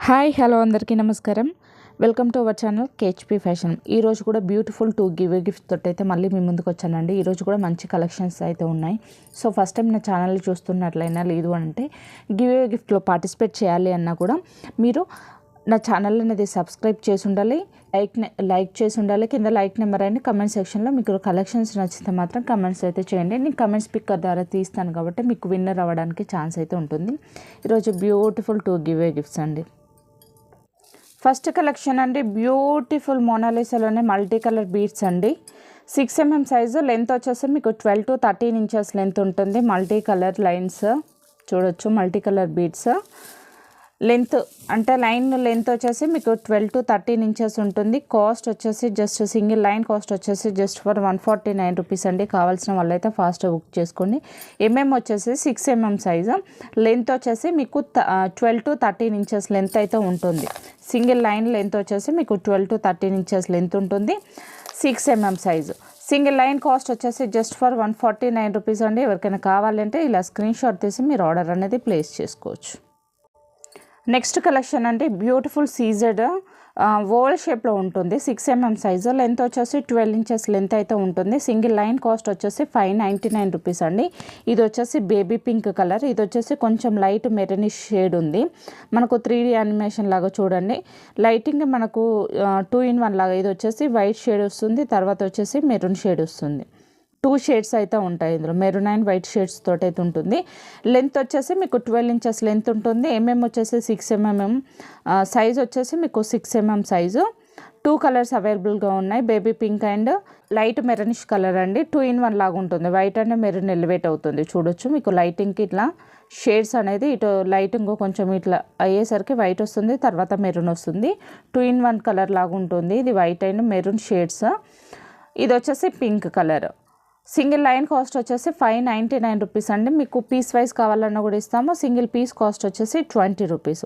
Hi hello అందరికీ నమస్కారం. Welcome to our channel KHP fashion. ఈరోజు కూడా బ్యూటిఫుల్ గివ్ గిఫ్ట్ తోటి అయితే మళ్ళీ మీ ముందుకు వచ్చానండి. ఈరోజు కూడా మంచి కలెక్షన్స్ అయితే ఉన్నాయి. సో ఫస్ట్ టైం నా ఛానల్ చూస్తున్నట్లయినా లేదు అంటే గివ్ గిఫ్ట్లో పార్టిసిపేట్ చేయాలి అన్నా కూడా మీరు నా ఛానల్ అనేది సబ్స్క్రైబ్ చేసి ఉండాలి, లైక్ చేసి ఉండాలి. కింద లైక్ నెంబర్ అని కమెంట్ సెక్షన్లో మీకు కలెక్షన్స్ నచ్చితే మాత్రం కమెంట్స్ అయితే చేయండి. నేను కమెంట్ స్పీకర్ ద్వారా తీస్తాను కాబట్టి మీకు విన్నర్ అవ్వడానికి ఛాన్స్ అయితే ఉంటుంది. ఈరోజు బ్యూటిఫుల్ గివ్ గిఫ్ట్స్ అండి. ఫస్ట్ కలెక్షన్ అండి, బ్యూటిఫుల్ మోనాలిసాలోనే మల్టీ కలర్ బీడ్స్ అండి. 6 mm సైజు, లెంత్ వచ్చేసి మీకు 12 to 13 inches లెంత్ ఉంటుంది. మల్టీ కలర్ లైన్స్ చూడొచ్చు, మల్టీ కలర్ బీడ్స్. లెంత్ అంటే లైన్ లెంత్ వచ్చేసి మీకు 12 to 13 inches ఉంటుంది. కాస్ట్ వచ్చేసి జస్ట్ సింగిల్ లైన్ కాస్ట్ వచ్చేసి జస్ట్ ఫర్ 149 రూపీస్ అండి. కావాల్సిన వాళ్ళైతే ఫాస్ట్గా బుక్ చేసుకోండి. వచ్చేసి 6 mm సైజు, లెంత్ వచ్చేసి మీకు 12 to 13 inches లెంత్ అయితే ఉంటుంది. సింగిల్ లైన్ లెంత్ వచ్చేసి మీకు 12 to 13 inches లెంత్ ఉంటుంది. 6 mm size, single line cost వచ్చేసి జస్ట్ ఫర్ 149 రూపీస్ అండి. ఎవరికైనా కావాలంటే ఇలా స్క్రీన్ షాట్ తీసి మీరు ఆర్డర్ అనేది ప్లేస్ చేసుకోవచ్చు. నెక్స్ట్ కలెక్షన్ అంటే బ్యూటిఫుల్ సీజెడ్ ఓవల్ షేప్లో ఉంటుంది. 6 mm సైజు, లెంత్ వచ్చేసి 12 inches లెంత్ అయితే ఉంటుంది. సింగిల్ లైన్ కాస్ట్ వచ్చేసి 599 రూపీస్ అండి. ఇది వచ్చేసి బేబీ పింక్ కలర్, ఇది వచ్చేసి కొంచెం లైట్ మెరూనిష్ షేడ్ ఉంది. మనకు 3D యానిమేషన్ లాగా చూడండి. లైటింగ్ మనకు 2-in-1 లాగా. ఇది వచ్చేసి వైట్ షేడ్ వస్తుంది, తర్వాత వచ్చేసి మెరూన్ షేడ్ వస్తుంది. 2 షేడ్స్ అయితే ఉంటాయి ఇందులో, మెరూన్ అండ్ వైట్ షేడ్స్ తోటి అయితే ఉంటుంది. లెంత్ వచ్చేసి మీకు 12 inches లెంత్ ఉంటుంది. వచ్చేసి 6 mm, సైజ్ వచ్చేసి మీకు 6 mm సైజు. 2 కలర్స్ అవైలబుల్గా ఉన్నాయి, baby pink and light maroonish colour అండి. 2-in-1 లాగా ఉంటుంది. వైట్ అండ్ మెరూన్ ఎలివేట్ అవుతుంది. చూడొచ్చు మీకు లైటింగ్కి ఇట్లా షేడ్స్ అనేది ఇటు లైటింగ్ కొంచెం ఇట్లా అయ్యేసరికి వైట్ వస్తుంది, తర్వాత మెరూన్ వస్తుంది. 2-in-1 కలర్ లాగా ఉంటుంది. ఇది వైట్ అండ్ మెరూన్ షేడ్స్. ఇది వచ్చేసి pink colour. Single line cost వచ్చేసి 599 రూపీస్ అండి. మీకు పీస్ వైజ్ కావాలన్నా కూడా ఇస్తాము. సింగిల్ పీస్ కాస్ట్ వచ్చేసి 20 రూపీస్.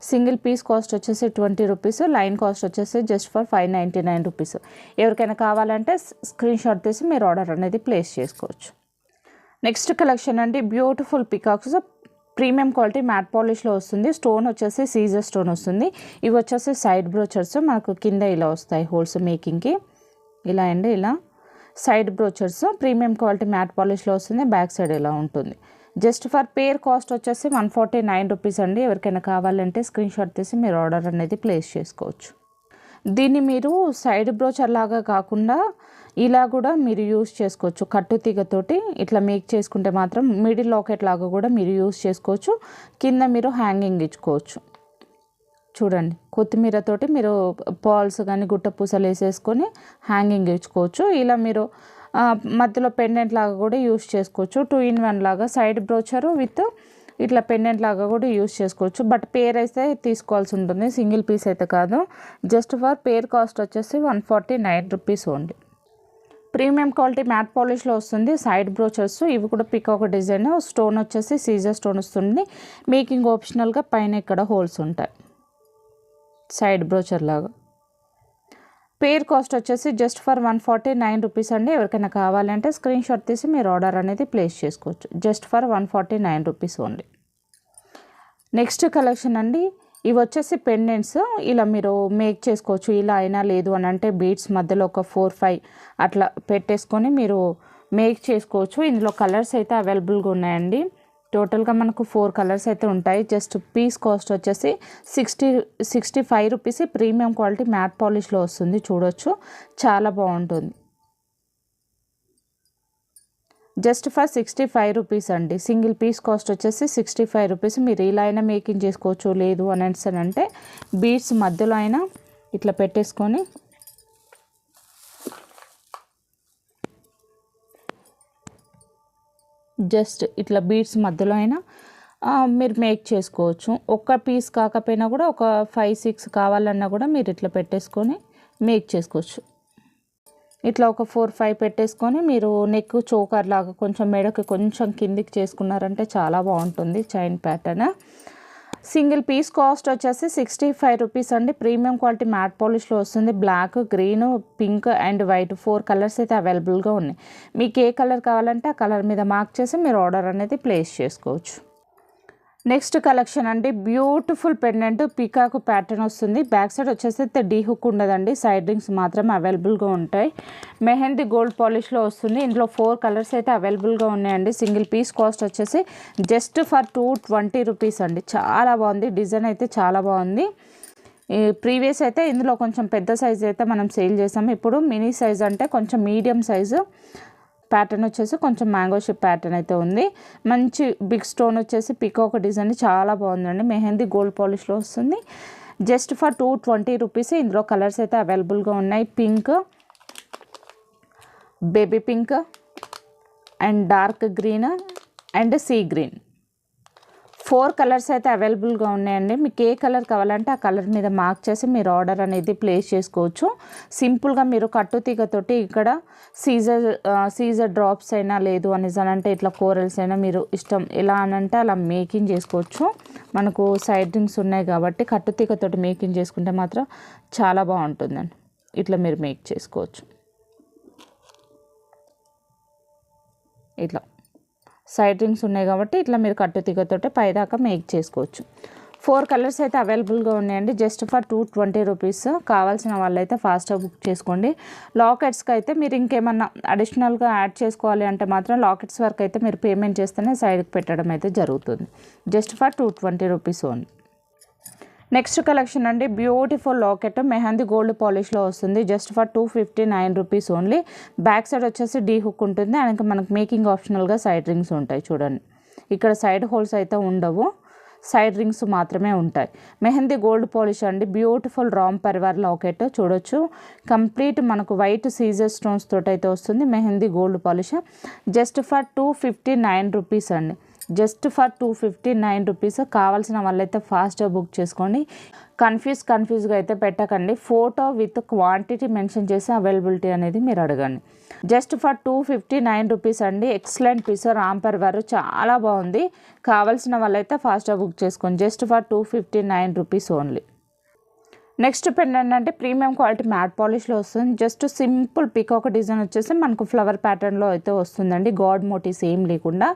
సింగిల్ పీస్ కాస్ట్ వచ్చేసి 20 రూపీస్. లైన్ కాస్ట్ వచ్చేసి జస్ట్ ఫర్ 599 రూపీస్. ఎవరికైనా కావాలంటే స్క్రీన్ షాట్ తీసి మీరు ఆర్డర్ అనేది ప్లేస్ చేసుకోవచ్చు. నెక్స్ట్ కలెక్షన్ అండి, beautiful peacocks premium quality matte పాలిష్లో వస్తుంది. స్టోన్ వచ్చేసి సీజర్ స్టోన్ వస్తుంది. ఇవి వచ్చేసి సైడ్ బ్రోచర్స్ మనకు కింద ఇలా వస్తాయి హోల్స్ మేకింగ్కి. ఇలా అండి, ఇలా side brooches premium quality matte పాలిష్లో వస్తుంది. బ్యాక్ సైడ్ ఇలా ఉంటుంది. జస్ట్ ఫర్ పేర్ కాస్ట్ వచ్చేసి 149 రూపీస్ అండి. ఎవరికైనా కావాలంటే స్క్రీన్ షాట్ తీసి మీరు ఆర్డర్ అనేది ప్లేస్ చేసుకోవచ్చు. దీన్ని మీరు సైడ్ బ్రోచర్ లాగా కాకుండా ఇలా కూడా మీరు యూస్ చేసుకోవచ్చు. కట్టు తీగతోటి ఇట్లా మేక్ చేసుకుంటే మాత్రం మిడిల్ లాకెట్ లాగా కూడా మీరు యూస్ చేసుకోవచ్చు. కింద మీరు హ్యాంగింగ్ ఇచ్చుకోవచ్చు. చూడండి, కొత్తిమీరతోటి మీరు పాల్స్ కానీ గుట్ట పూసలు వేసేసుకొని హ్యాంగింగ్ ఇచ్చుకోవచ్చు. ఇలా మీరు మధ్యలో పెండెంట్ లాగా కూడా యూస్ చేసుకోవచ్చు. 2-in-1 లాగా సైడ్ బ్రోచరు విత్ ఇట్లా పెండెంట్ లాగా కూడా యూస్ చేసుకోవచ్చు. బట్ పేర్ అయితే తీసుకోవాల్సి ఉంటుంది, సింగిల్ పీస్ అయితే కాదు. జస్ట్ ఫర్ పేర్ కాస్ట్ వచ్చేసి 149 rupees only. Premium quality matte పాలిష్లో వస్తుంది. సైడ్ బ్రోచర్స్ ఇవి కూడా పికాక్ డిజైన్. స్టోన్ వచ్చేసి సీజర్ స్టోన్ వస్తుంది. మేకింగ్ ఆప్షనల్గా పైన ఇక్కడ హోల్స్ ఉంటాయి సైడ్ బ్రోచర్ లాగా. పేర్ కాస్ట్ వచ్చేసి జస్ట్ ఫర్ 149 రూపీస్ అండి. ఎవరికైనా కావాలంటే స్క్రీన్ షాట్ తీసి మీరు ఆర్డర్ అనేది ప్లేస్ చేసుకోవచ్చు. Just for 149 rupees only. Next collection అండి, ఇవి వచ్చేసి పెండెంట్స్. ఇలా మీరు మేక్ చేసుకోవచ్చు. ఇలా అయినా లేదు అని అంటే బీడ్స్ మధ్యలో ఒక 4-5 అట్లా పెట్టేసుకొని మీరు మేక్ చేసుకోవచ్చు. ఇందులో కలర్స్ అయితే అవైలబుల్గా ఉన్నాయండి. టోటల్గా మనకు 4 కలర్స్ అయితే ఉంటాయి. జస్ట్ పీస్ కాస్ట్ వచ్చేసి 65 రూపీస్. ప్రీమియం క్వాలిటీ మ్యాట్ పాలిష్లో వస్తుంది. చూడొచ్చు, చాలా బాగుంటుంది. జస్ట్ ఫర్ 65 రూపీస్ అండి. సింగిల్ పీస్ కాస్ట్ వచ్చేసి 65 రూపీస్. మీరు ఇలా అయినా మేకింగ్ చేసుకోవచ్చు. లేదు అని అంటే బీడ్స్ మధ్యలో అయినా ఇట్లా పెట్టేసుకొని జస్ట్ ఇట్లా బీడ్స్ మధ్యలో అయినా మీరు మేక్ చేసుకోవచ్చు. ఒక్క పీస్ కాకపోయినా కూడా ఒక 5-6 కావాలన్నా కూడా మీరు ఇట్లా పెట్టేసుకొని మేక్ చేసుకోవచ్చు. ఇట్లా ఒక 4-5 పెట్టేసుకొని మీరు నెక్ చోకర్ లాగా కొంచెం మెడకి కొంచెం కిందికి చేసుకున్నారంటే చాలా బాగుంటుంది chain pattern. Single piece cost వచ్చేసి 65 రూపీస్ అండి. ప్రీమియం క్వాలిటీ మ్యాట్ పాలిష్లో వస్తుంది. Black, green, pink and white 4 colours అయితే అవైలబుల్గా ఉన్నాయి. మీకు ఏ కలర్ కావాలంటే ఆ కలర్ మీద మార్క్ చేసి మీరు ఆర్డర్ అనేది ప్లేస్ చేసుకోవచ్చు. నెక్స్ట్ కలెక్షన్ అండి బ్యూటిఫుల్ పెండెంట్ పీకాక్ ప్యాటర్న్ వస్తుంది. బ్యాక్ సైడ్ వచ్చేసి డీ హుక్ ఉండదండి, సైడ్ రింగ్స్ మాత్రమే అవైలబుల్గా ఉంటాయి. మెహందీ గోల్డ్ పాలిష్లో వస్తుంది. ఇందులో 4 కలర్స్ అయితే అవైలబుల్గా ఉన్నాయండి. సింగిల్ పీస్ కాస్ట్ వచ్చేసి జస్ట్ ఫర్ 220 రూపీస్ అండి. చాలా బాగుంది, డిజైన్ అయితే చాలా బాగుంది. ప్రీవియస్ అయితే ఇందులో కొంచెం పెద్ద సైజ్ అయితే మనం సేల్ చేసాము. ఇప్పుడు మినీ సైజ్ అంటే కొంచెం మీడియం సైజు ప్యాటర్న్ వచ్చేసి కొంచెం మ్యాంగో షేప్ ప్యాటర్న్ అయితే ఉంది. మంచి బిగ్ స్టోన్ వచ్చేసి పీకాక్ డిజైన్ చాలా బాగుందండి. మెహందీ గోల్డ్ పాలిష్లో వస్తుంది. Just for 220 rupees. ఇందులో కలర్స్ అయితే అవైలబుల్గా ఉన్నాయి. Pink, baby pink and dark green and sea green 4 colours అయితే అవైలబుల్గా ఉన్నాయండి. మీకు ఏ కలర్ కావాలంటే ఆ కలర్ మీద మార్క్ చేసి మీరు ఆర్డర్ అనేది ప్లేస్ చేసుకోవచ్చు. సింపుల్గా మీరు కట్టుతీగతోటి ఇక్కడ సీజర్ డ్రాప్స్ అయినా లేదు అంటే ఇట్లా కోరల్స్ అయినా మీరు ఇష్టం ఎలా అనంటే అలా మేకింగ్ చేసుకోవచ్చు. మనకు సైడ్ రింగ్స్ ఉన్నాయి కాబట్టి కట్టుతీగతోటి మేకింగ్ చేసుకుంటే మాత్రం చాలా బాగుంటుందండి. ఇట్లా మీరు మేక్ చేసుకోవచ్చు. ఇట్లా సైడ్ రింగ్స్ ఉన్నాయి కాబట్టి ఇట్లా మీరు కట్టుతీగతోటి పైదాకా మేక్ చేసుకోవచ్చు. 4 కలర్స్ అయితే అవైలబుల్గా ఉన్నాయండి. Just for 220 rupees. కావాల్సిన వాళ్ళైతే ఫాస్ట్గా బుక్ చేసుకోండి. లాకెట్స్కి అయితే మీరు ఇంకేమన్నా అడిషనల్గా యాడ్ చేసుకోవాలి అంటే మాత్రం లాకెట్స్ వరకు అయితే మీరు పేమెంట్ చేస్తేనే సైడ్కి పెట్టడం అయితే జరుగుతుంది. Just for 220 rupees only. Next collection అండి బ్యూటిఫుల్ లాకెట్ మెహందీ గోల్డ్ పాలిష్లో వస్తుంది. Just for 259 rupees only. Back side వచ్చేసి డీ హుక్ ఉంటుంది అండ్ మనకు మేకింగ్ ఆప్షనల్గా సైడ్ రింగ్స్ ఉంటాయి. చూడండి, ఇక్కడ సైడ్ హోల్స్ అయితే ఉండవు, సైడ్ రింగ్స్ మాత్రమే ఉంటాయి. మెహందీ గోల్డ్ పాలిష్ అండి. బ్యూటిఫుల్ రామ్ పరివార్ లాకెట్ చూడొచ్చు. కంప్లీట్ మనకు వైట్ సీజర్ స్టోన్స్ తోటి అయితే వస్తుంది. Mehndi gold polish just for 259 rupees అండి. Just for 259 rupees. కావాల్సిన వాళ్ళైతే ఫాస్ట్గా బుక్ చేసుకోండి. కన్ఫ్యూజ్గా అయితే పెట్టకండి. ఫోటో విత్ క్వాంటిటీ మెన్షన్ చేసి అవైలబిలిటీ అనేది మీరు అడగండి. జస్ట్ ఫర్ 259 రూపీస్ అండి. ఎక్సలెంట్ పీస్, రామ్ పరివార్ చాలా బాగుంది. కావాల్సిన వాళ్ళైతే ఫాస్ట్గా బుక్ చేసుకోండి. Just for 259 rupees only. Next pendant అంటే ప్రీమియం క్వాలిటీ మ్యాట్ పాలిష్లో వస్తుంది. జస్ట్ సింపుల్ పీకాక్ డిజైన్ వచ్చేసి మనకు ఫ్లవర్ ప్యాటర్న్లో అయితే వస్తుందండి. గాడ్ మోటివ్స్ ఏం లేకుండా.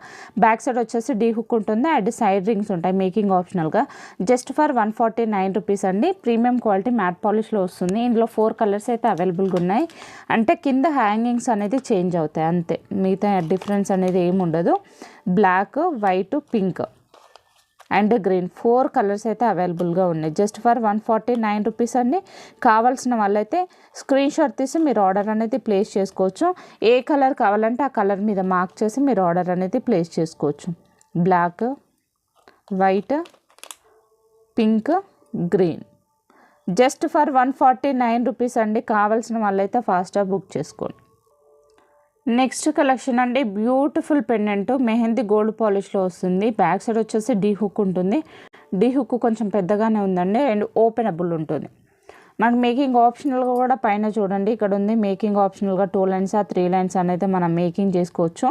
బ్యాక్ సైడ్ వచ్చేసి డీ హుక్ ఉంటుంది అండ్ సైడ్ రింగ్స్ ఉంటాయి మేకింగ్ ఆప్షనల్గా. జస్ట్ ఫర్ 149 రూపీస్ అండి. ప్రీమియం క్వాలిటీ మ్యాట్ పాలిష్లో వస్తుంది. ఇందులో 4 కలర్స్ అయితే అవైలబుల్గా ఉన్నాయి. అంటే కింద హ్యాంగింగ్స్ అనేది చేంజ్ అవుతాయి అంతే, మిగతా డిఫరెన్స్ అనేది ఏమి ఉండదు. Black, white, pink and green 4 colours అయితే అవైలబుల్గా ఉన్నాయి. జస్ట్ ఫర్ 149 రూపీస్ అండి. కావాల్సిన వాళ్ళైతే స్క్రీన్ షాట్ తీసి మీరు ఆర్డర్ అనేది ప్లేస్ చేసుకోవచ్చు. ఏ కలర్ కావాలంటే ఆ కలర్ మీద మార్క్ చేసి మీరు ఆర్డర్ అనేది ప్లేస్ చేసుకోవచ్చు. Black, white, pink, green just for 149 rupees అండి. కావాల్సిన వాళ్ళైతే ఫాస్ట్గా బుక్ చేసుకోండి. నెక్స్ట్ కలెక్షన్ అండి బ్యూటిఫుల్ పెండెంట్ మెహందీ గోల్డ్ పాలిష్లో వస్తుంది. బ్యాక్ సైడ్ వచ్చేసి డీ హుక్ ఉంటుంది. డీ హుక్ కొంచెం పెద్దగానే ఉందండి అండ్ ఓపెనబుల్ ఉంటుంది. మనకు మేకింగ్ ఆప్షనల్గా కూడా పైన చూడండి ఇక్కడ ఉంది. మేకింగ్ ఆప్షనల్గా 2 లైన్స్ 3 లైన్స్ అనేది మనం మేకింగ్ చేసుకోవచ్చు.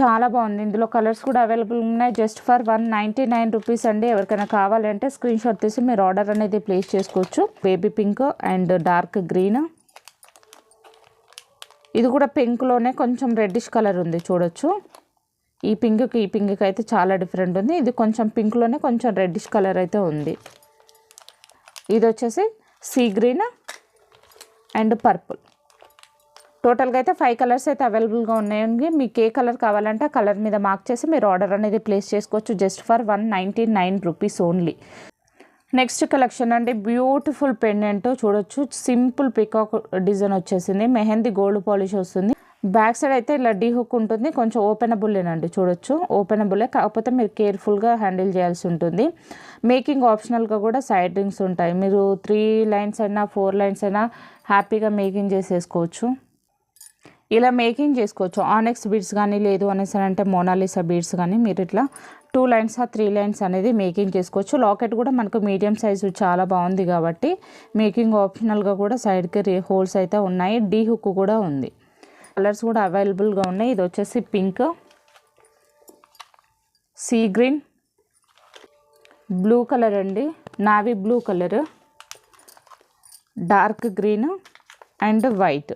చాలా బాగుంది. ఇందులో కలర్స్ కూడా అవైలబుల్ ఉన్నాయి. జస్ట్ ఫర్ 199 రూపీస్ అండి. ఎవరికైనా కావాలంటే స్క్రీన్ షాట్ తీసి మీరు ఆర్డర్ అనేది ప్లేస్ చేసుకోవచ్చు. Baby pink and dark green. ఇది కూడా పింక్లోనే కొంచెం రెడ్డిష్ కలర్ ఉంది చూడొచ్చు. ఈ పింక్కి అయితే చాలా డిఫరెంట్ ఉంది. ఇది కొంచెం పింక్లోనే కొంచెం రెడ్డిష్ కలర్ అయితే ఉంది. ఇది వచ్చేసి సీ గ్రీన్ అండ్ పర్పుల్. టోటల్గా అయితే 5 కలర్స్ అయితే అవైలబుల్గా ఉన్నాయండి. మీకు ఏ కలర్ కావాలంటే ఆ కలర్ మీద మార్క్ చేసి మీరు ఆర్డర్ అనేది ప్లేస్ చేసుకోవచ్చు. Just for 199 rupees only. Next collection అండి బ్యూటిఫుల్ పెండెంట్ చూడొచ్చు. సింపుల్ పికాక్ డిజైన్ వచ్చేసింది. మెహందీ గోల్డ్ పాలిష్ వస్తుంది. బ్యాక్ సైడ్ అయితే ఇలా డీ హుక్ ఉంటుంది. కొంచెం ఓపెనబుల్లేనండి చూడొచ్చు. ఓపెనబుల్లే, కాకపోతే మీరు కేర్ఫుల్గా హ్యాండిల్ చేయాల్సి ఉంటుంది. మేకింగ్ ఆప్షనల్గా కూడా సైడ్ రింగ్స్ ఉంటాయి. మీరు 3 లైన్స్ అయినా 4 లైన్స్ అయినా హ్యాపీగా మేకింగ్ చేసేసుకోవచ్చు. ఇలా మేకింగ్ చేసుకోవచ్చు. ఆనెక్స్ బీడ్స్ కానీ లేదు అనేసి అంటే మోనాలిసా బీడ్స్ కానీ మీరు ఇట్లా 2 లైన్స్ 3 లైన్స్ అనేది మేకింగ్ చేసుకోవచ్చు. లాకెట్ కూడా మనకు మీడియం సైజు చాలా బాగుంది కాబట్టి మేకింగ్ ఆప్షనల్గా కూడా సైడ్కి హోల్స్ అయితే ఉన్నాయి. డీ హుక్ కూడా ఉంది. కలర్స్ కూడా అవైలబుల్గా ఉన్నాయి. ఇది వచ్చేసి pink, sea green, blue colour అండి, navy blue colour, dark green and white.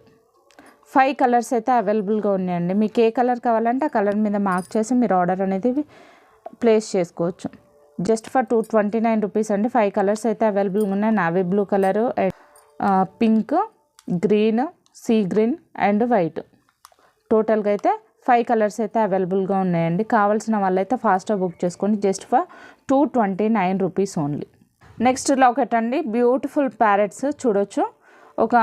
5 colours అయితే అవైలబుల్గా ఉన్నాయండి. మీకు ఏ కలర్ కావాలంటే ఆ కలర్ మీద మార్క్ చేసి మీరు ఆర్డర్ అనేది ప్లేస్ చేసుకోవచ్చు. జస్ట్ ఫర్ 229 రూపీస్ అండి. 5 కలర్స్ అయితే అవైలబుల్గా ఉన్నాయి. Navy blue colour, pink, green, sea green and white. టోటల్గా అయితే 5 కలర్స్ అయితే అవైలబుల్గా ఉన్నాయండి. కావాల్సిన వాళ్ళైతే ఫాస్ట్గా బుక్ చేసుకోండి. Just for 229 rupees only. Next locket అండి. బ్యూటిఫుల్ ప్యారెట్స్ చూడొచ్చు.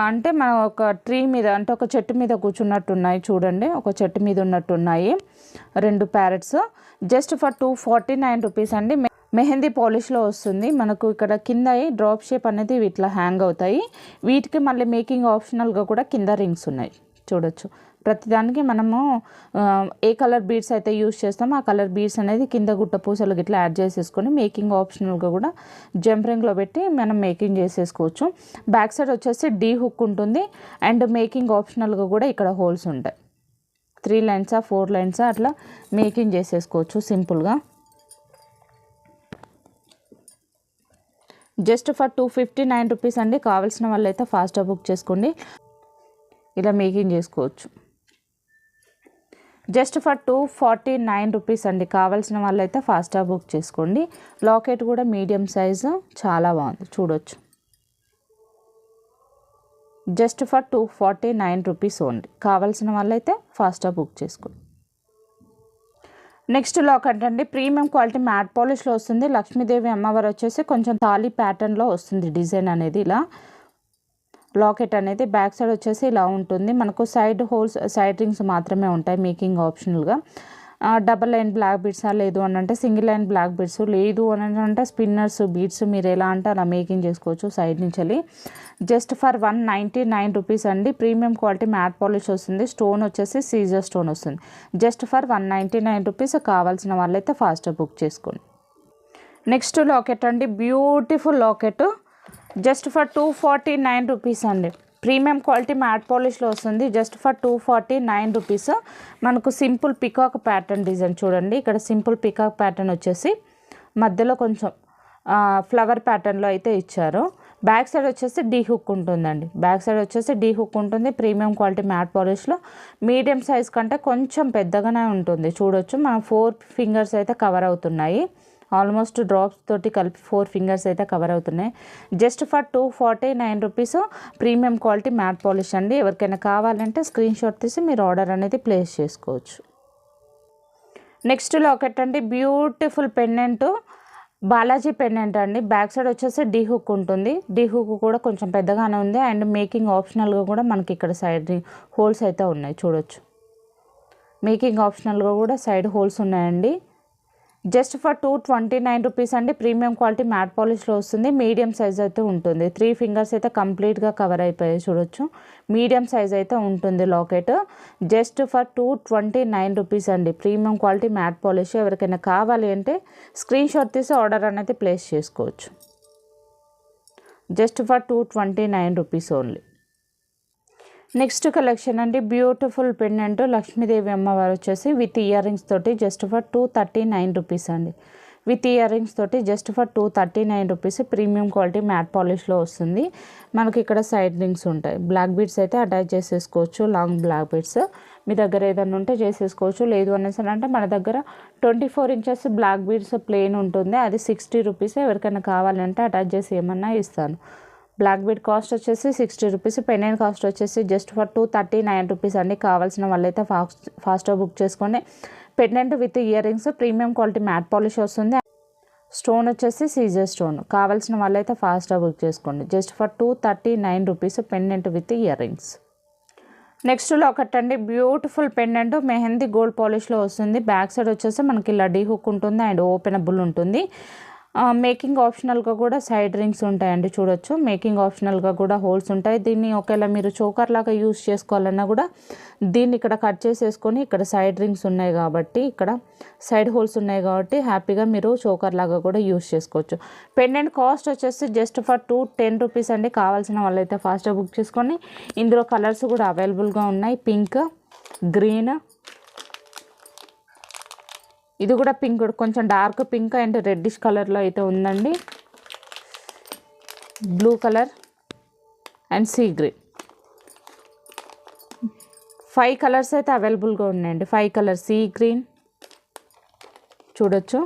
అంటే మనం ఒక ట్రీ మీద, అంటే ఒక చెట్టు మీద కూర్చున్నట్టు ఉన్నాయి చూడండి. ఒక చెట్టు మీద ఉన్నట్టున్నాయి 2 ప్యారెట్స్. జస్ట్ ఫర్ 249 రూపీస్ అండి. మెహందీ పాలిష్లో వస్తుంది మనకు. ఇక్కడ కింద డ్రాప్ షేప్ అనేది ఇట్లా హ్యాంగ్ అవుతాయి. వీటికి మళ్ళీ మేకింగ్ ఆప్షనల్గా కూడా కింద రింగ్స్ ఉన్నాయి చూడొచ్చు. ప్రతిదానికి మనము ఏ కలర్ బీడ్స్ అయితే యూస్ చేస్తామో ఆ కలర్ బీడ్స్ అనేది కింద గుట్ట పూసలు గిట్లా యాడ్ చేసేసుకొని మేకింగ్ ఆప్షనల్గా కూడా జంపరింగ్లో పెట్టి మనం మేకింగ్ చేసేసుకోవచ్చు. బ్యాక్ సైడ్ వచ్చేసి డీ హుక్ ఉంటుంది అండ్ మేకింగ్ ఆప్షనల్గా కూడా ఇక్కడ హోల్స్ ఉంటాయి. 3 లైన్సా 4 లైన్సా అట్లా మేకింగ్ చేసేసుకోవచ్చు సింపుల్గా. జస్ట్ ఫర్ 259 రూపీస్ అండి. కావాల్సిన వాళ్ళైతే ఫాస్ట్గా బుక్ చేసుకోండి. ఇలా మేకింగ్ చేసుకోవచ్చు. జస్ట్ ఫర్ 249 రూపీస్ అండి. కావాల్సిన వాళ్ళైతే ఫాస్ట్గా బుక్ చేసుకోండి. లాకెట్ కూడా మీడియం సైజు, చాలా బాగుంది చూడొచ్చు. Just for 249 rupees only. కావాల్సిన వాళ్ళైతే ఫాస్ట్గా బుక్ చేసుకోండి. నెక్స్ట్ లాకెట్ అండి. ప్రీమియం క్వాలిటీ మ్యాట్ పాలిష్లో వస్తుంది. లక్ష్మీదేవి అమ్మవారు వచ్చేసి కొంచెం తాళి ప్యాటర్న్లో వస్తుంది డిజైన్ అనేది. ఇలా లాకెట్ అనేది బ్యాక్ సైడ్ వచ్చేసి ఇలా ఉంటుంది. మనకు సైడ్ హోల్స్, సైడ్ రింగ్స్ మాత్రమే ఉంటాయి మేకింగ్ ఆప్షనల్గా. డబల్ లైన్ బ్లాక్ బీడ్సా, లేదు అని అంటే సింగిల్ లైన్ బ్లాక్ బీడ్స్, లేదు అని అంటే స్పిన్నర్స్ బీడ్స్, మీరు ఎలా అంటే అలా మేకింగ్ చేసుకోవచ్చు సైడ్ నుంచి. జస్ట్ ఫర్ 199 రూపీస్ అండి. ప్రీమియం క్వాలిటీ మ్యాట్ పాలిష్ వస్తుంది. స్టోన్ వచ్చేసి సీజర్ స్టోన్ వస్తుంది. Just for 199 rupees. కావాల్సిన వాళ్ళైతే ఫాస్ట్గా బుక్ చేసుకోండి. నెక్స్ట్ లాకెట్ అండి. Beautiful locket. Just for 249 rupees అండి. ప్రీమియం క్వాలిటీ మ్యాట్ పాలిష్లో వస్తుంది. Just for 249 rupees. మనకు సింపుల్ పికాక్ ప్యాటర్న్ డిజైన్ చూడండి. ఇక్కడ సింపుల్ పికాక్ ప్యాటర్న్ వచ్చేసి మధ్యలో కొంచెం ఫ్లవర్ ప్యాటర్న్లో అయితే ఇచ్చారు. బ్యాక్ సైడ్ వచ్చేసి డీ హుక్ ఉంటుందండి. బ్యాక్ సైడ్ వచ్చేసి డీ హుక్ ఉంటుంది. ప్రీమియం క్వాలిటీ మ్యాట్ పాలిష్లో మీడియం సైజ్ కంటే కొంచెం పెద్దగానే ఉంటుంది చూడొచ్చు. మనం 4 ఫింగర్స్ అయితే కవర్ అవుతున్నాయి. ఆల్మోస్ట్ డ్రాప్స్ తోటి కలిపి 4 ఫింగర్స్ అయితే కవర్ అవుతున్నాయి. Just for 249 rupees. Premium quality matte polish అండి. ఎవరికైనా కావాలంటే స్క్రీన్ షాట్ తీసి మీరు ఆర్డర్ అనేది ప్లేస్ చేసుకోవచ్చు. నెక్స్ట్ లాకెట్ అండి. బ్యూటిఫుల్ పెండెంట్, బాలాజీ పెండెంట్ అండి. బ్యాక్ సైడ్ వచ్చేసి డీ హుక్ ఉంటుంది. డీ హుక్ కూడా కొంచెం పెద్దగానే ఉంది అండ్ మేకింగ్ ఆప్షనల్గా కూడా మనకి ఇక్కడ సైడ్ హోల్స్ అయితే ఉన్నాయి చూడొచ్చు. మేకింగ్ ఆప్షనల్గా కూడా సైడ్ హోల్స్ ఉన్నాయండి. జస్ట్ ఫర్ 229 రూపీస్ అండి. ప్రీమియం క్వాలిటీ మ్యాట్ పాలిష్లో వస్తుంది. మీడియం సైజ్ అయితే ఉంటుంది. 3 ఫింగర్స్ అయితే కంప్లీట్గా కవర్ అయిపోయాయి చూడొచ్చు. మీడియం సైజ్ అయితే ఉంటుంది లాకెట్. జస్ట్ ఫర్ 229 రూపీస్ అండి. Premium quality matte polish. ఎవరికైనా కావాలి అంటే స్క్రీన్ షాట్ తీసి ఆర్డర్ అనేది ప్లేస్ చేసుకోవచ్చు. Just for 229 rupees only. Next collection అండి. బ్యూటిఫుల్ పెండెంట్ లక్ష్మీదేవి అమ్మవారు వచ్చేసి విత్ ఇయర్ రింగ్స్ తోటి జస్ట్ ఫర్ 239 రూపీస్ అండి. విత్ ఇయర్ రింగ్స్ తోటి just for 239 rupees. Premium quality matte పాలిష్లో వస్తుంది. మనకి ఇక్కడ సైడ్ రింగ్స్ ఉంటాయి. బ్లాక్ బీడ్స్ అయితే అటాచ్ చేసేసుకోవచ్చు. లాంగ్ బ్లాక్ బీడ్స్ మీ దగ్గర ఏదైనా ఉంటే చేసేసుకోవచ్చు. లేదు అనేసి అంటే మన దగ్గర 24 ఇంచెస్ బ్లాక్ బీడ్స్ ప్లెయిన్ ఉంటుంది. అది 60 రూపీస్. ఎవరికైనా కావాలంటే అటాచ్ చేసి ఏమన్నా ఇస్తాను. బ్లాక్ బీడ్ కాస్ట్ వచ్చేసి 60 రూపీస్. పెండెంట్ కాస్ట్ వచ్చేసి జస్ట్ ఫర్ 239 రూపీస్ అండి. కావాల్సిన వాళ్ళైతే ఫాస్ట్గా బుక్ చేసుకోండి. Pendant with ear rings, premium quality matte polish వస్తుంది. స్టోన్ వచ్చేసి సీజర్ స్టోన్. కావాల్సిన వాళ్ళైతే ఫాస్ట్గా బుక్ చేసుకోండి. Just for 239 rupees pendant with ear rings. Next locket అండి. బ్యూటిఫుల్ పెండెంట్ మెహందీ గోల్డ్ పాలిష్లో వస్తుంది. బ్యాక్ సైడ్ వచ్చేసి మనకి ఇలా డీ హుక్ ఉంటుంది అండ్ ఓపెనబుల్ ఉంటుంది. మేకింగ్ ఆప్షనల్గా కూడా సైడ్ రింగ్స్ ఉంటాయండి చూడొచ్చు. మేకింగ్ ఆప్షనల్గా కూడా హోల్స్ ఉంటాయి. దీన్ని ఒకవేళ మీరు చోకర్ లాగా యూస్ చేసుకోవాలన్నా కూడా దీన్ని ఇక్కడ కట్ చేసేసుకొని ఇక్కడ సైడ్ రింగ్స్ ఉన్నాయి కాబట్టి, ఇక్కడ సైడ్ హోల్స్ ఉన్నాయి కాబట్టి హ్యాపీగా మీరు చోకర్ లాగా కూడా యూస్ చేసుకోవచ్చు. పెండెంట్ కాస్ట్ వచ్చేసి జస్ట్ ఫర్ 210 రూపీస్ అండి. కావాల్సిన వాళ్ళైతే ఫాస్ట్గా బుక్ చేసుకొని. ఇందులో కలర్స్ కూడా అవైలబుల్గా ఉన్నాయి. పింక్, గ్రీన్, ఇది కూడా పింక్, కొంచెం డార్క్ పింక్ అండ్ రెడ్డిష్ కలర్లో అయితే ఉందండి. Blue colour and sea green. 5 colours అయితే అవైలబుల్గా ఉన్నాయండి. 5 కలర్ సీ గ్రీన్ చూడొచ్చు.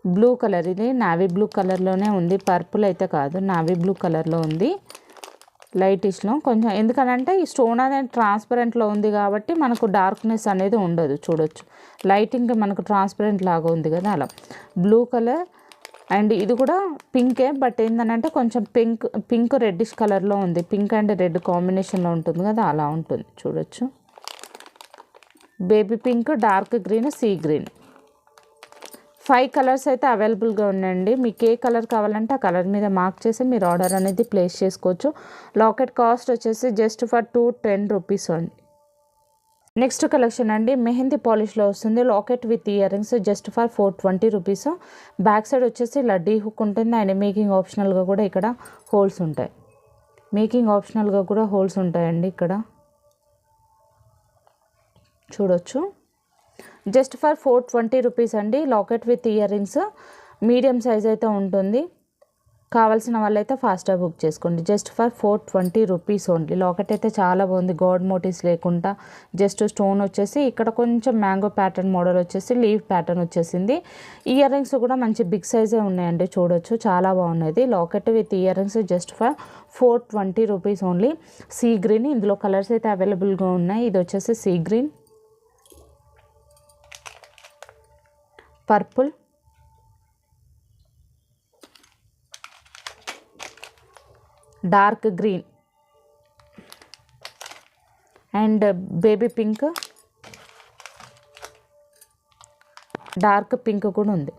బ్లూ కలర్, ఇది నావీ బ్లూ కలర్లోనే ఉంది, పర్పుల్ అయితే కాదు, నావీ బ్లూ కలర్లో ఉంది లైటిష్లో కొంచెం. ఎందుకనంటే ఈ స్టోన్ అనేది ట్రాన్స్పరెంట్లో ఉంది కాబట్టి మనకు డార్క్నెస్ అనేది ఉండదు. చూడొచ్చు లైటింగ్ మనకు ట్రాన్స్పరెంట్ లాగా ఉంది కదా, అలా బ్లూ కలర్. అండ్ ఇది కూడా పింకే, బట్ ఏంటంటే కొంచెం పింక్ రెడ్డిష్ కలర్లో ఉంది, పింక్ అండ్ రెడ్ కాంబినేషన్లో ఉంటుంది కదా, అలా ఉంటుంది. చూడొచ్చు baby pink, dark green, sea green, 5 colours అయితే అవైలబుల్గా ఉన్నాయండి. మీకు ఏ కలర్ కావాలంటే ఆ కలర్ మీద మార్క్ చేసి మీరు ఆర్డర్ అనేది ప్లేస్ చేసుకోవచ్చు. లాకెట్ కాస్ట్ వచ్చేసి జస్ట్ ఫర్ 210 రూపీస్ అండి. నెక్స్ట్ కలెక్షన్ అండి, మెహందీ పాలిష్లో వస్తుంది. Locket with ear rings just for 420 rupees. Back side వచ్చేసి లడ్డీ హుక్ ఉంటుంది అండ్ మేకింగ్ ఆప్షనల్గా కూడా ఇక్కడ హోల్స్ ఉంటాయి. మేకింగ్ ఆప్షనల్గా కూడా హోల్స్ ఉంటాయండి ఇక్కడ. చూడొచ్చు జస్ట్ ఫర్ 420 రూపీస్ అండి. Locket with ear rings medium size అయితే ఉంటుంది. కావాల్సిన వాళ్ళైతే ఫాస్ట్గా బుక్ చేసుకోండి. Just for 420 rupees only. Locket అయితే చాలా బాగుంది, గాడ్ మోటివ్స్ లేకుండా జస్ట్ స్టోన్ వచ్చేసి ఇక్కడ కొంచెం మ్యాంగో ప్యాటర్న్ మోడల్ వచ్చేసి లీవ్ ప్యాటర్న్ వచ్చేసింది. ఇయర్ రింగ్స్ కూడా మంచి బిగ్ సైజే ఉన్నాయండి. చూడొచ్చు చాలా బాగున్నది. Locket with ear rings just for 420 rupees only. Sea green, ఇందులో కలర్స్ అయితే అవైలబుల్గా ఉన్నాయి. ఇది వచ్చేసి sea green, purple, dark green and baby pink, dark pink కూడా ఉంది.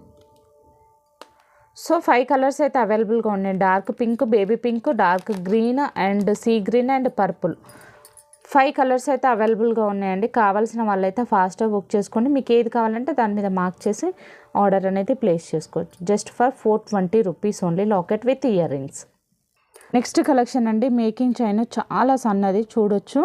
సో 5 కలర్స్ అయితే అవైలబుల్గా ఉన్నాయి. Dark pink, baby pink, dark green and sea green and purple. 5 colours అయితే అవైలబుల్గా ఉన్నాయండి. కావాల్సిన వాళ్ళైతే ఫాస్ట్గా బుక్ చేసుకోండి. మీకు ఏది కావాలంటే దాని మీద మార్క్ చేసి ఆర్డర్ అనేది ప్లేస్ చేసుకోవచ్చు. Just for 420 rupees only. Locket with ear rings. Next collection అండి, మేకింగ్ చైన్ చాలా సన్నది. చూడొచ్చు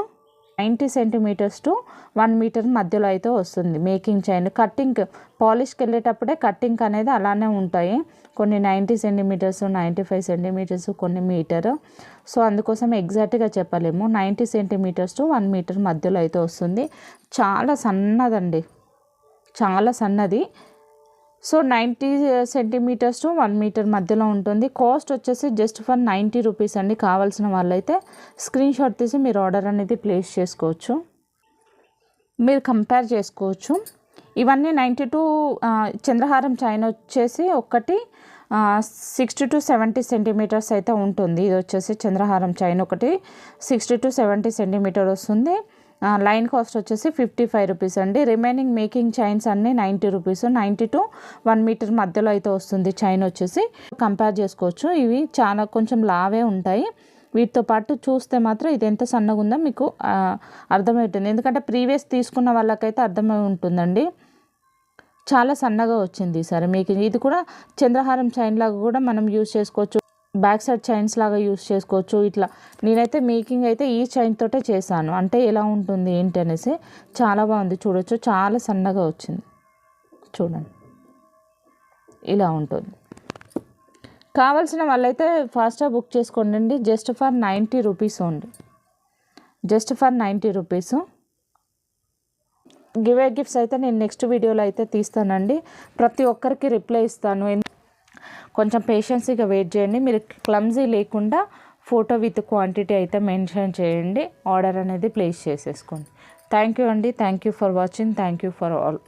90 సెంటీమీటర్స్ టు 1 మీటర్ మధ్యలో అయితే వస్తుంది మేకింగ్ చైన్. కట్టింగ్ పాలిష్కి వెళ్ళేటప్పుడే కట్టింగ్ అనేది అలానే ఉంటాయి. కొన్ని 90 సెంటీమీటర్స్, 95 సెంటీమీటర్స్, కొన్ని మీటర్. సో అందుకోసం ఎగ్జాక్ట్గా చెప్పలేము. 90 సెంటీమీటర్స్ టు 1 మీటర్ మధ్యలో అయితే వస్తుంది. చాలా సన్నదండి, చాలా సన్నది. సో 90 సెంటీమీటర్స్ టు 1 మీటర్ మధ్యలో ఉంటుంది. కాస్ట్ వచ్చేసి జస్ట్ ఫర్ 90 రూపీస్ అండి. కావాల్సిన వాళ్ళైతే స్క్రీన్ షాట్ తీసి మీరు ఆర్డర్ అనేది ప్లేస్ చేసుకోవచ్చు. మీరు కంపేర్ చేసుకోవచ్చు. ఇవన్నీ 92 చంద్రహారం చైన్ వచ్చేసి ఒకటి 60 to 70 సెంటీమీటర్స్ అయితే ఉంటుంది. ఇది వచ్చేసి చంద్రహారం చైన్ ఒకటి 60 to 70 సెంటీమీటర్ వస్తుంది. లైన్ కాస్ట్ వచ్చేసి 55 రూపీస్ అండి. రిమైనింగ్ మేకింగ్ చైన్స్ అన్నీ 90 రూపీస్. 90 to 1 మీటర్ మధ్యలో అయితే వస్తుంది చైన్ వచ్చేసి. కంపేర్ చేసుకోవచ్చు. ఇవి చాలా కొంచెం లావే ఉంటాయి. వీటితో పాటు చూస్తే మాత్రం ఇది ఎంత సన్నగా ఉందో మీకు అర్థమవుతుంది. ఎందుకంటే ప్రీవియస్ తీసుకున్న వాళ్ళకైతే అర్థమై ఉంటుందండి. చాలా సన్నగా వచ్చింది ఈసారి మేకింగ్. ఇది కూడా చంద్రహారం చైన్ లాగా కూడా మనం యూజ్ చేసుకోవచ్చు. బ్యాక్ సైడ్ చైన్స్ లాగా యూస్ చేసుకోవచ్చు. ఇట్లా నేనైతే మేకింగ్ అయితే ఈ చైన్ తోటే చేశాను. అంటే ఎలా ఉంటుంది ఏంటి అనేసి చాలా బాగుంది. చూడొచ్చు చాలా సన్నగా వచ్చింది. చూడండి ఇలా ఉంటుంది. కావాల్సిన వాళ్ళైతే ఫాస్ట్గా బుక్ చేసుకోండి. Just for 90 rupees only. Just for 90 rupees. Give a gifts అయితే నేను నెక్స్ట్ వీడియోలో అయితే తీస్తానండి. ప్రతి ఒక్కరికి రిప్లై ఇస్తాను. కొంచెం పేషెన్సీగా వెయిట్ చేయండి. మీరు క్లమ్జీ లేకుండా ఫోటో విత్ క్వాంటిటీ అయితే మెన్షన్ చేయండి. ఆర్డర్ అనేది ప్లేస్ చేసేసుకోండి. థ్యాంక్ యూ అండి. Thank you for watching. Thank you for all.